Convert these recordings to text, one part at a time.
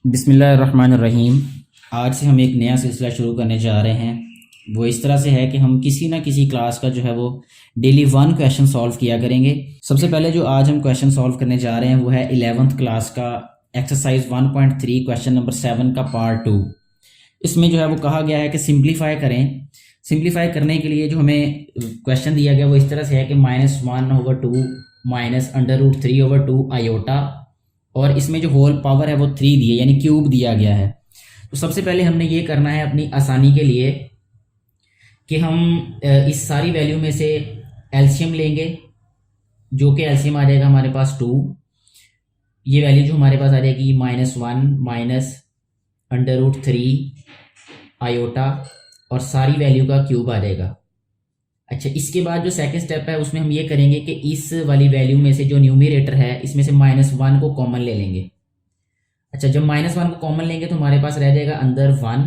बिस्मिल्लाहिर्रहमानिर्रहीम। आज से हम एक नया सिलसिला शुरू करने जा रहे हैं। वो इस तरह से है कि हम किसी ना किसी क्लास का जो है वो डेली 1 क्वेश्चन सॉल्व किया करेंगे। सबसे पहले जो आज हम क्वेश्चन सॉल्व करने जा रहे हैं वो है 11th क्लास का एक्सरसाइज 1.3 क्वेश्चन नंबर 7 का पार्ट 2। इसमें जो है वो कहा गया है कि सिंप्लीफाई करें। सिंप्लीफाई करने के लिए जो हमें क्वेश्चन दिया गया वो इस तरह से है कि -1/2 -√3/2 आयोटा, और इसमें जो होल पावर है वो 3 दी है, यानी क्यूब दिया गया है। तो सबसे पहले हमने ये करना है अपनी आसानी के लिए कि हम इस सारी वैल्यू में से एलसीएम लेंगे, जो कि एलसीएम आ जाएगा हमारे पास 2। ये वैल्यू जो हमारे पास आ जाएगी -1 -√3 आयोटा, और सारी वैल्यू का क्यूब आ जाएगा। अच्छा, इसके बाद जो सेकंड स्टेप है उसमें हम ये करेंगे कि इस वाली वैल्यू में से जो न्यूमरेटर है इसमें से -1 को कॉमन ले लेंगे। अच्छा, जब -1 को कॉमन लेंगे तो हमारे पास रह जाएगा अंदर 1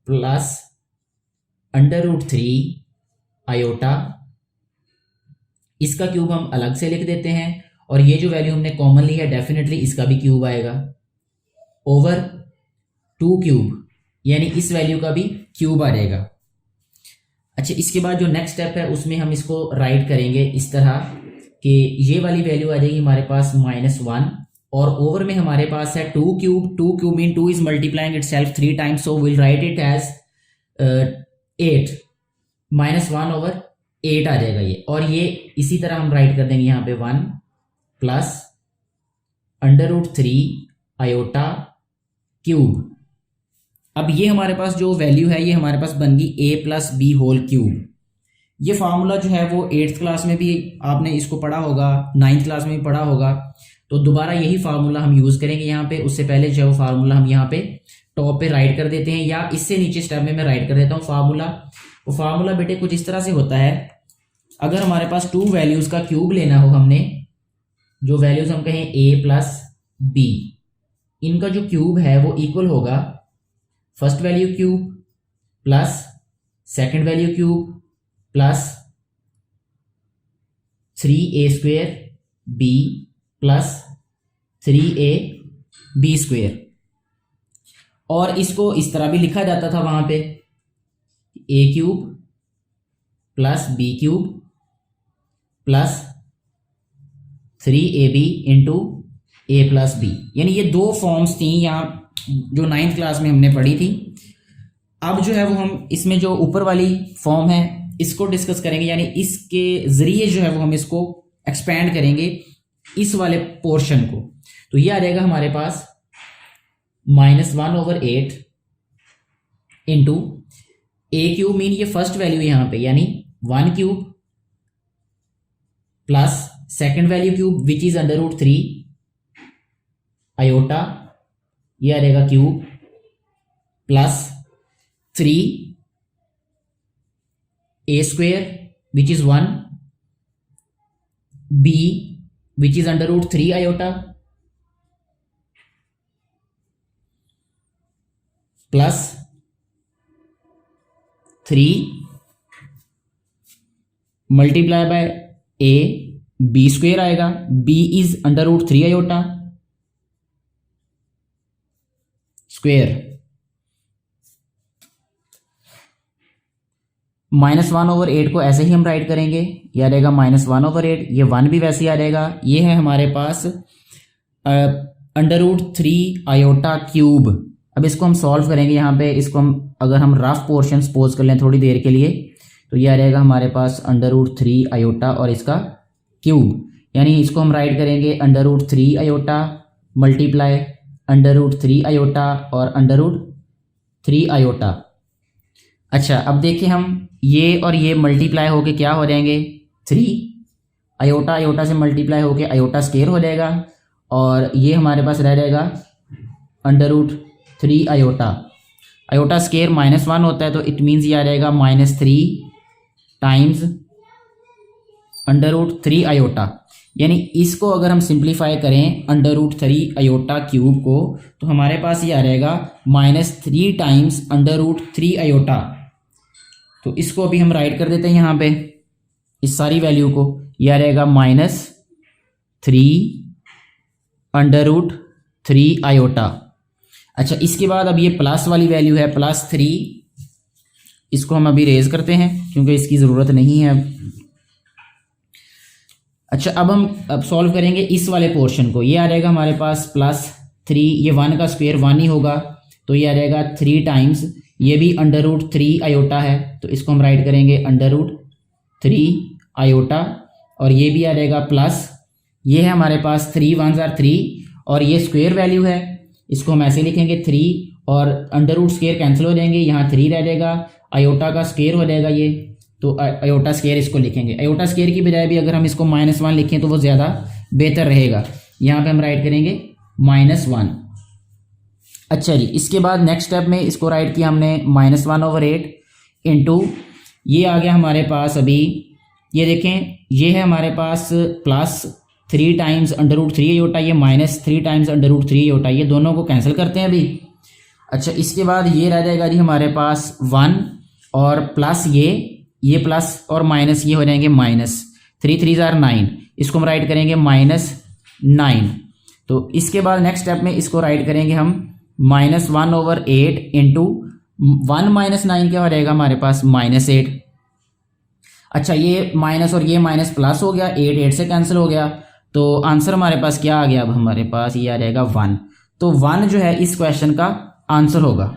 प्लस √3 आयोटा। इसका क्यूब हम अलग से लिख देते हैं, और ये जो वैल्यू हमने कॉमन ली है डेफिनेटली इसका भी क्यूब आएगा ओवर 2 क्यूब, यानी इस वैल्यू का भी क्यूब आ जाएगा। अच्छा, इसके बाद जो नेक्स्ट स्टेप है उसमें हम इसको राइट करेंगे इस तरह कि ये वाली वैल्यू आ जाएगी हमारे पास -1, और ओवर में हमारे पास है 2 cube. 2 cube mean 2 is multiplying itself 3 times, so will write it as 8। -1/8 आ जाएगा ये, और ये इसी तरह हम राइट कर देंगे यहाँ पे 1 प्लस √3 आयोटा क्यूब। अब ये हमारे पास जो वैल्यू है ये हमारे पास बन गई a + b होल क्यूब। ये फार्मूला जो है वो 8th क्लास में भी आपने इसको पढ़ा होगा, 9th क्लास में भी पढ़ा होगा, तो दोबारा यही फार्मूला हम यूज़ करेंगे यहाँ पे। उससे पहले जो है वो फार्मूला हम यहाँ पे टॉप पे राइट कर देते हैं, या इससे नीचे स्टेप में मैं राइट कर देता हूँ फार्मूला। वो फार्मूला बेटे कुछ इस तरह से होता है, अगर हमारे पास 2 वैल्यूज़ का क्यूब लेना हो, हमने जो वैल्यूज़ हम कहें a + b, इनका जो क्यूब है वो इक्वल होगा first value cube plus second value cube plus 3a² b plus 3ab²। और इसको इस तरह भी लिखा जाता था वहां पे a³ plus b³ plus 3ab into a + b, यानी ये 2 फॉर्म्स थी यहाँ जो 9th क्लास में हमने पढ़ी थी। अब जो है वो हम इसमें जो ऊपर वाली फॉर्म है इसको डिस्कस करेंगे, यानी इसके जरिए जो है वो हम इसको एक्सपेंड करेंगे इस वाले पोर्शन को। तो ये आ जाएगा हमारे पास -1/8 इंटू a³ मीन ये फर्स्ट वैल्यू यहाँ पे, यानी 1 cube plus second value cube which is √3 iota, ये आ जाएगा cube plus 3a² which is 1 b which is √3 iota plus 3 multiply by a b² आएगा, b इज √3 आयोटा स्क्वेयर। -1/8 को ऐसे ही हम राइट करेंगे, यह आ जाएगा -1/8, ये 1 भी वैसे ही आ जाएगा। ये है हमारे पास √3 आयोटा क्यूब। अब इसको हम सॉल्व करेंगे यहाँ पे, इसको हम अगर हम रफ पोर्शन सपोज कर लें थोड़ी देर के लिए, तो ये आ जाएगा हमारे पास √3 आयोटा और इसका क्यूब, यानी इसको हम राइट करेंगे √3 आयोटा मल्टीप्लाई √3 आयोटा और √3 आयोटा। अच्छा, अब देखिए हम ये और ये मल्टीप्लाई होके क्या हो जाएंगे 3 आयोटा, आयोटा से मल्टीप्लाई होके आयोटा स्क्वायर हो जाएगा, और ये हमारे पास रह जाएगा √3 आयोटा। आयोटा स्क्वायर -1 होता है, तो इट मीन्स ये आ जाएगा -3 टाइम्स √3 आयोटा, यानी इसको अगर हम सिंप्लीफाई करें √3 आयोटा क्यूब को, तो हमारे पास ये आ जाएगा -3 टाइम्स √3 आयोटा। तो इसको अभी हम राइट कर देते हैं यहाँ पे इस सारी वैल्यू को, यह रहेगा -3 अंडर रूट 3 आयोटा। अच्छा, इसके बाद अब ये प्लस वाली वैल्यू है +3, इसको हम अभी रेज करते हैं क्योंकि इसकी ज़रूरत नहीं है अब। अच्छा, अब सॉल्व करेंगे इस वाले पोर्शन को। ये आ जाएगा हमारे पास +3, ये 1 का स्क्वायर 1 ही होगा, तो ये आ जाएगा 3 टाइम्स, ये भी √3 आयोटा है, तो इसको हम राइट करेंगे √3 आयोटा, और ये भी आ जाएगा प्लस, ये है हमारे पास 3 1s are 3, और ये स्क्वायर वैल्यू है, इसको हम ऐसे लिखेंगे 3, और अंडर स्क्वायर कैंसिल हो जाएंगे, यहाँ 3 रह जाएगा, आयोटा का स्क्वायर हो जाएगा ये, तो आयोटा स्क्वायर इसको लिखेंगे। आयोटा स्क्वायर की बजाय भी अगर हम इसको -1 लिखें तो वो ज़्यादा बेहतर रहेगा। यहाँ पे हम राइट करेंगे -1। अच्छा जी, इसके बाद नेक्स्ट स्टेप में इसको राइट किया हमने -1/8 इंटू, ये आ गया हमारे पास अभी, ये देखें, ये है हमारे पास +3 टाइम्स √3 आयोटा, ये -3 टाइम्स √3 आयोटा, ये दोनों को कैंसिल करते हैं अभी। अच्छा, इसके बाद ये रह जाएगा जी हमारे पास 1, और प्लस ये प्लस और माइनस ये हो जाएंगे -3 3s are 9, इसको हम राइट करेंगे -9। तो इसके बाद नेक्स्ट स्टेप में इसको राइट करेंगे हम -1/8 इंटू 1 - 9 क्या हो जाएगा हमारे पास -8। अच्छा, ये माइनस और ये माइनस प्लस हो गया, 8 से कैंसिल हो गया, तो आंसर हमारे पास क्या आ गया, अब हमारे पास ये आ जाएगा 1। तो 1 जो है इस क्वेश्चन का आंसर होगा।